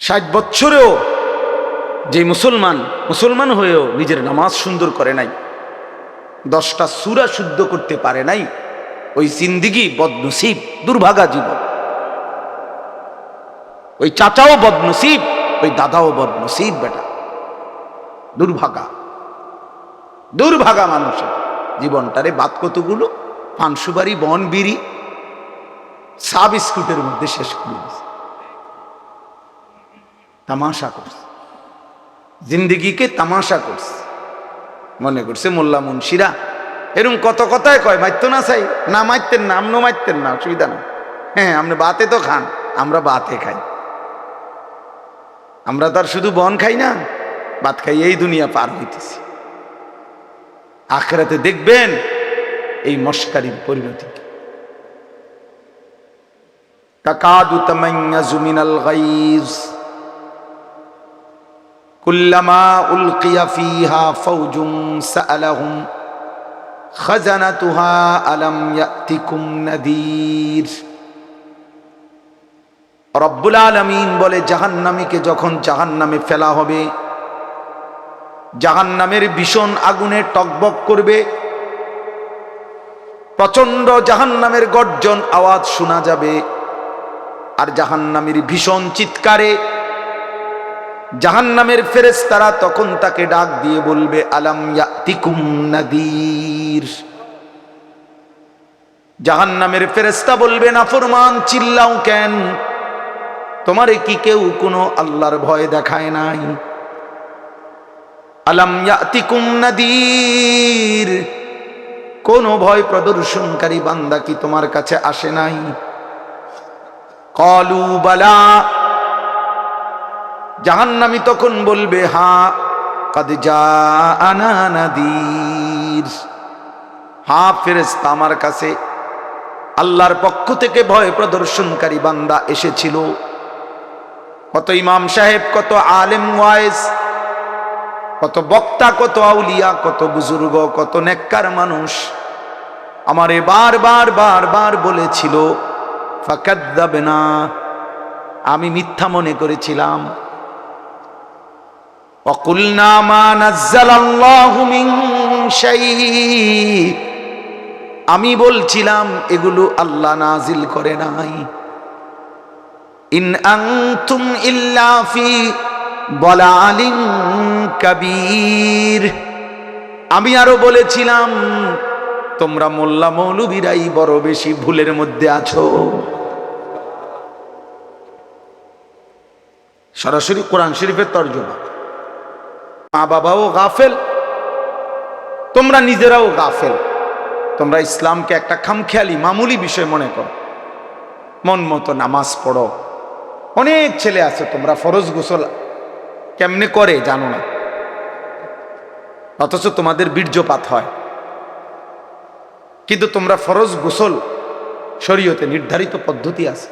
60 বছরেও যে মুসলমান হয়েও নিজের নামাজ সুন্দর করে নাই, 10টা সূরা শুদ্ধ করতে পারে নাই, ওই জিন্দিগি বদনসিব, দুর্ভাগা জীবন। ওই চাচাও বদনসিব, ওই দাদাও বদনসিব। বেটা দুর্ভাগা মানুষের জীবনটারে বাদ কতগুলো পান সুপারি বন বিড়ি চা বিস্কুটের মধ্যে শেষ করে দিয়েছে। তামাশা করছে, জিন্দিগিকে তামাশা করছে। মনে করছে মোল্লা মুন্সিরা এরকম কত কথায় কয়, মারতো না চাই না, মারতেন না, আমনো মারতেন না, অসুবিধা না। হ্যাঁ, আপনি বাতে তো খান, আমরা বাতে খাই। আমরা তো আর শুধু বন খাই না, ভাত খাই, এই দুনিয়া পার হইতেছি। আখিরাতে দেখবেন এই মস্কারির পরিণতি। তাকাদু তামাইয়াজু মিনাল গাইজ কুল্লামা উলকিয়া ফিহা ফাওজুন সাআলাহুম খাজানাতুহা আলাম ইয়াতিকুম নাদির। রব্বুল আলামিন বলে, জাহান্নামীকে যখন জাহান্নামে ফেলা হবে, জাহান্নামের ভীষণ আগুনে টকবক করবে, প্রচন্ড জাহান্নামের গর্জন আওয়াজ শোনা যাবে। আর জাহান্নামের ভীষণ চিৎকারে জাহান্নামের ফেরেশতারা তখন তাকে ডাক দিয়ে বলবে, আলাম ইয়াতিকুম নাদির। জাহান্নামের ফেরেশতা বলবে, নাফরমান চিল্লাও কেন? তোমারে কি কেউ কোনো আল্লাহর ভয় দেখায় নাই? আলাম ইয়াতিকুম নাদির, কোন ভয় প্রদর্শনকারী বান্দা কি তোমার কাছে আসে নাই? ক্বালু বালা, জাহান্নামী তখন বলবে, হ্যাঁ, কাদ জাআনা নাদির, হ্যাঁ ফেরেশতা, আমার কাছে আল্লাহর পক্ষ থেকে ভয় প্রদর্শনকারী বান্দা এসেছিল। কত ইমাম সাহেব, কত আলেম ওয়াইজ, কত বক্তা, কত আউলিয়া, কত বুজুর্গ, কত নেককার মানুষ আমারে বারবার বলেছিল, ফাকাযযাবনা, আমি মিথ্যা মনে করেছিলাম। ওয়াকুলনা মা নাযালাল্লাহু মিন শাই, আমি বলছিলাম এগুলো আল্লাহ নাজিল করে নাই। ইন আনতুম ইল্লা ফি দালালিন কাবীর, আমি আরো বলেছিলাম তোমরা মোল্লা মৌলবীরাই বড় বেশি ভুলের মধ্যে আছো। সরাসরি কোরআন শরীফের তরজমা। মা বাবাও গাফেল, তোমরা নিজেরাও গাফেল। তোমরা ইসলামকে একটা খামখেয়ালি মামুলি বিষয় মনে করো। মন মতো নামাজ পড়ো। অনেক ছেলে আছে তোমরা ফরজ গোসল কেমনে করে জানো না, অথচ তোমাদের বীর্যপাত হয়। কিন্তু তোমরা ফরজ গোসল, শরীয়তে নির্ধারিত পদ্ধতি আছে,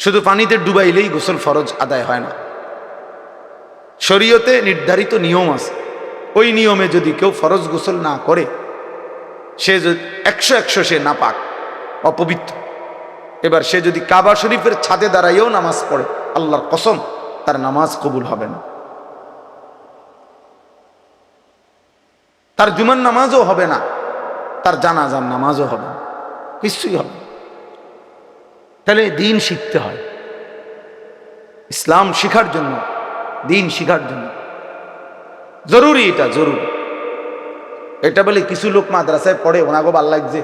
শুধু পানিতে ডুবাইলেই গোসল ফরজ আদায় হয় না। শরীয়তে নির্ধারিত নিয়ম আছে, ওই নিয়মে যদি কেউ ফরজ গোসল না করে, সে 100 সে নাপাক, অপবিত্র। এবার সে যদি কাবা শরীফের ছাদে দাঁড়াইয়েও নামাজ পড়ে, আল্লাহর কসম তার নামাজ কবুল হবে না, তার জুমার নামাজও হবে না, তার জানাজার নামাজও হবে না, কিছুই হবে না। তাহলে দিন শিখতে হয়, ইসলাম শিখার জন্য, দিন শিখার জন্য জরুরি, এটা জরুরি। এটা বলে কিছু লোক মাদ্রাসায় পড়ে, ওনাগো ভাল লাগছে,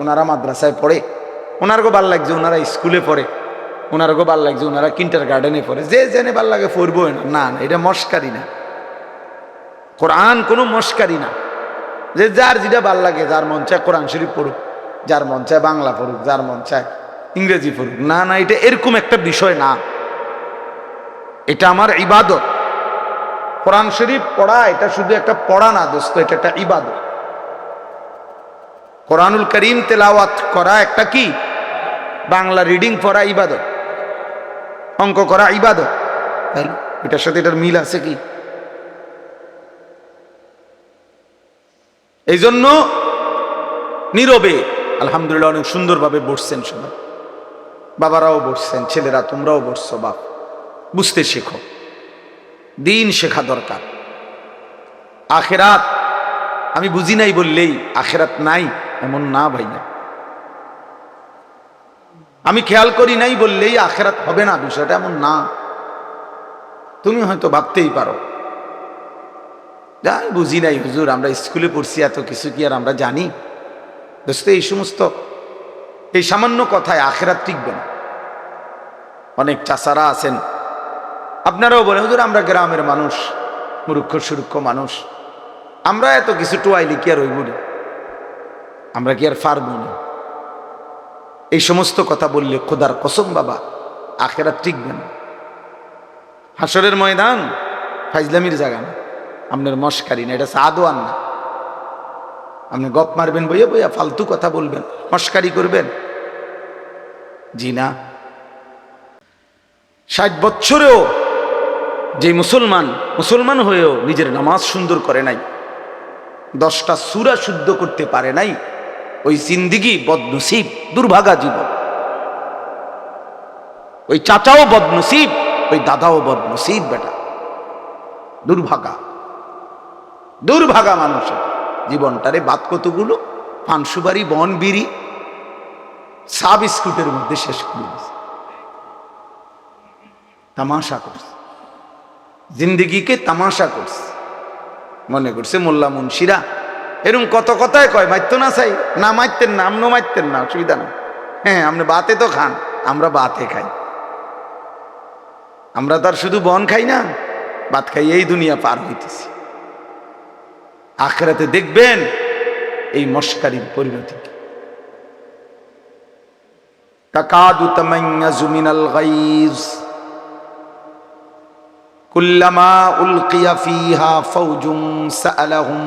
ওনারা মাদ্রাসায় পড়ে, ওনারগো ভাল লাগছে, ওনারা স্কুলে পড়ে, ওনারগো ভাল লাগছে, ওনারা কিন্টার গার্ডেনে পড়ে, যে জেনে ভাল লাগে পড়বো না। না, এটা মস্কারি না, কোরআন কোনো মস্কারি না। যে যার যেটা ভাল লাগে, যার মন চায় কোরআন শরীফ পড়ুক, যার মন চায় বাংলা পড়ুক, যার মন চায় ইংরেজি পড়ুক। না না, এটা এরকম একটা বিষয় না, এটা আমার ইবাদত। কোরআন শরীফ পড়া এটা শুধু একটা পড়া না দোস্ত, এটা একটা ইবাদত। কোরআনুল করিম তেলাওয়াত করা একটা কি, বাংলা রিডিং পড়া ইবাদত, অঙ্ক করা ইবাদত। তাই এটার সাথে এটার মিল আছে কি? এই জন্য নীরবে আলহামদুলিল্লাহ অনেক সুন্দরভাবে বসছেন সবাই, বাবারাও বসছেন, ছেলেরা তোমরাও বসছো, বাপ বুঝতে শেখো, দিন শেখা দরকার। আখেরাত আমি বুঝি নাই বললেই আখেরাত নাই এমন না ভাইয়া। আমি খেয়াল করি নাই বললেই আখেরাত হবে না, বিষয়টা এমন না। তুমি হয়তো ভাবতেই পারো যাই বুঝি নাই হুজুর, আমরা স্কুলে পড়ছি, এত কিছু কি আর আমরা জানি? দোস্ত, এই সমস্ত এই সামান্য কথায় আখেরাত টিকবে না। অনেক চাচারা আছেন, আপনারাও বলেন হুজুর আমরা গ্রামের মানুষ, মূর্খ সুরুক্ষ মানুষ, আমরা এত কিছু টোয়াইলি কি আর ওই বলি, আমরা কি আর পারব না? এই সমস্ত কথা বললে খোদার কসম বাবা আখেরাত টিকবে না। হাসরের ময়দান ফাইজলামির জায়গা না, আপনার মস্কারি না, এটা সাদওয়ান না। আপনি গপ মারবেন বইয়া বইয়া, ফালতু কথা বলবেন, মস্কারি করবেন, জি না। 60 বছরেও যে মুসলমান হয়েও নিজের নামাজ সুন্দর করে নাই, 10টা সূরা শুদ্ধ করতে পারে নাই, ওই জিন্দিগি বদনসিব, দুর্ভাগা জীবন। ওই চাচাও বদনসিব, ওই দাদাও বদনসিব, বেটা দুর্ভাগা মানুষের জীবনটারে বাদ কতগুলো পান সুপারি বন বিড়ি চা বিস্কুটের মধ্যে শেষ করে দিয়েছে। তামাশা করছে, জিন্দিগিকে তামাশা করছে, মনে করছে মোল্লা মুন্সিরা এরকম কত কথায় কয় মারতো না চাই না, মারতেন না, আমনও মারতেন না, অসুবিধা না। হ্যাঁ, আপনি বাতে তো খান, আমরা বাতে খাই, আমরা তো আর শুধু বন খাই না, ভাত খাই, এই দুনিয়া পার হইতেছি। আখিরাতে দেখবেন এই মস্কারির পরিণতি। তাকাদু তামাইয়াজু মিনাল গাইজ কুল্লামা উলকিয়া ফিহা ফাওজুম সাআলাহুম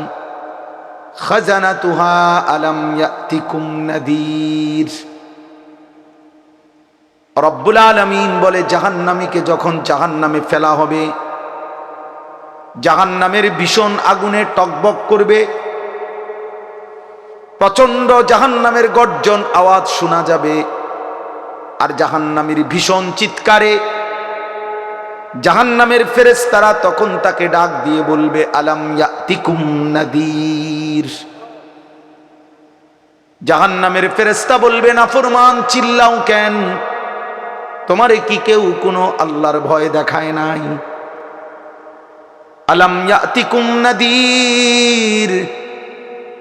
খাজানাতুহা আলাম ইয়াতিকুম নাদির। রব্বুল আলামিন বলে, জাহান্নামীকে যখন জাহান্নামে ফেলা হবে, জাহান্নামের ভীষণ আগুনে টকবক করবে, প্রচন্ড জাহান্নামের গর্জন আওয়াজ শোনা যাবে, আর জাহান্নামীর ভীষণ চিৎকারে জাহান্নামের ফেরেশতারা তখন তাকে ডাক দিয়ে বলবে, আলাম ইয়াতিকুম নাদির। জাহান্নামের ফেরেশতা বলবে, নাফরমান চিল্লাও কেন, তোমারে কি কেউ কোনো আল্লাহর ভয় দেখায় নাই? আলাম ইয়াতিকুম নাদির,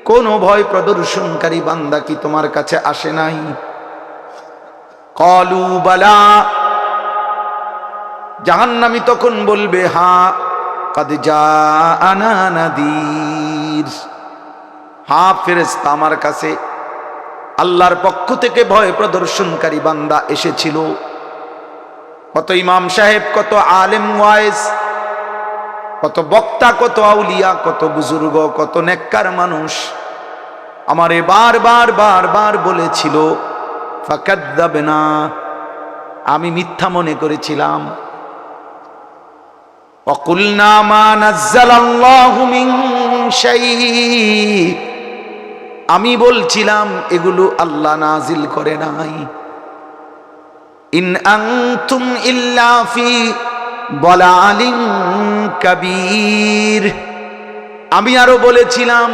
কোন ভয় প্রদর্শনকারী বান্দা কি তোমার কাছে আসে নাই? ক্বালু বালা, জাহান্নামী তখন বলবে, হ্যাঁ, কাদ জাআনা নাদির, হ্যাঁ ফেরেশতা, আমার কাছে আল্লাহর পক্ষ থেকে ভয় প্রদর্শনকারী বান্দা এসেছিল। কত ইমাম সাহেব, কত আলেম ওয়াইজ, কত বক্তা, কত আউলিয়া, কত বুজুর্গ, কত নেককার মানুষ আমারে বারবার বলেছিল, ফাকাযযাবনা, আমি মিথ্যা মনে করেছিলাম। ওয়াকুলনা মা নাযালাল্লাহু মিন শাই, আমি বলছিলাম এগুলো আল্লাহ নাজিল করে নাই। ইন আনতুম ইল্লা ফি দালালিন কাবীর, আমি আরো বলেছিলাম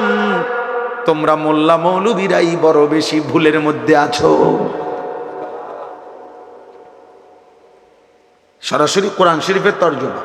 তোমরা মোল্লা মৌলবীরাই বড় বেশি ভুলের মধ্যে আছো। সরাসরি কোরআন শরীফের তর্জমা।